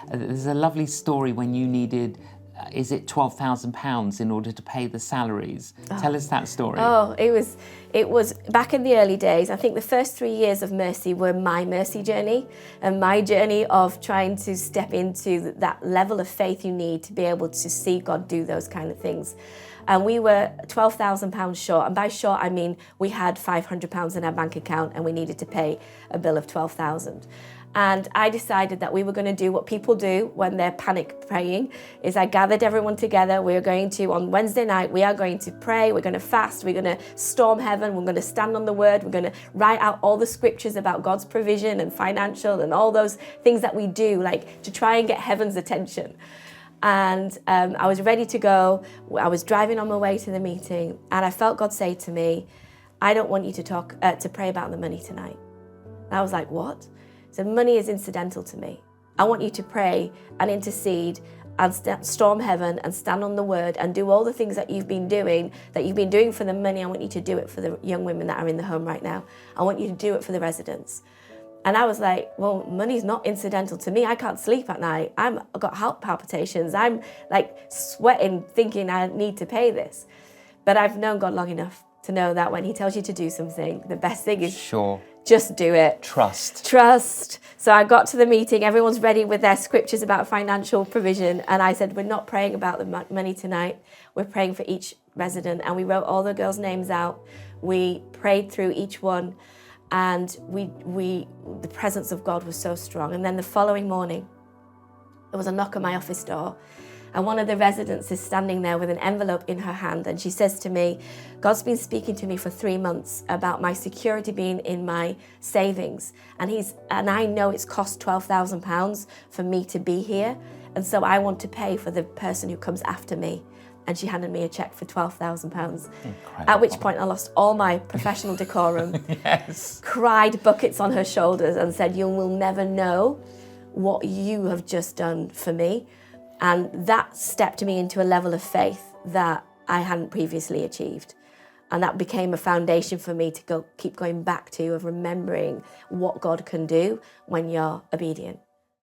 There's a lovely story when you needed, is it £12,000 in order to pay the salaries? Tell us that story. Oh, it was back in the early days. I think the first 3 years of Mercy were my mercy journey and my journey of trying to step into that level of faith you need to be able to see God do those kind of things. And we were £12,000 short, and by short I mean we had £500 in our bank account and we needed to pay a bill of £12,000. And I decided that we were going to do what people do when they're panic praying, is I gathered everyone together. We are going to, on Wednesday night, we are going to pray, we're going to fast, we're going to storm heaven, we're going to stand on the word, we're going to write out all the scriptures about God's provision and financial and all those things that we do, like to try and get heaven's attention. And I was ready to go. I was driving on my way to the meeting and I felt God say to me, I don't want you to pray about the money tonight. And I was like, what? So money is incidental to me. I want you to pray and intercede and storm heaven and stand on the word and do all the things that you've been doing for the money. I want you to do it for the young women that are in the home right now. I want you to do it for the residents. And I was like, well, money's not incidental to me. I can't sleep at night. I've got heart palpitations. I'm like sweating, thinking I need to pay this. But I've known God long enough to know that when he tells you to do something, the best thing is just do it. Trust. So I got to the meeting, everyone's ready with their scriptures about financial provision. And I said, we're not praying about the money tonight. We're praying for each resident. And we wrote all the girls' names out. We prayed through each one. And the presence of God was so strong. And then the following morning, there was a knock on my office door. And one of the residents is standing there with an envelope in her hand. And she says to me, God's been speaking to me for 3 months about my security being in my savings. And I know it's cost £12,000 for me to be here. And so I want to pay for the person who comes after me. And she handed me a cheque for £12,000. At which point I lost all my professional decorum, cried buckets on her shoulders and said, you will never know what you have just done for me. And that stepped me into a level of faith that I hadn't previously achieved. And that became a foundation for me to keep going back to, of remembering what God can do when you're obedient.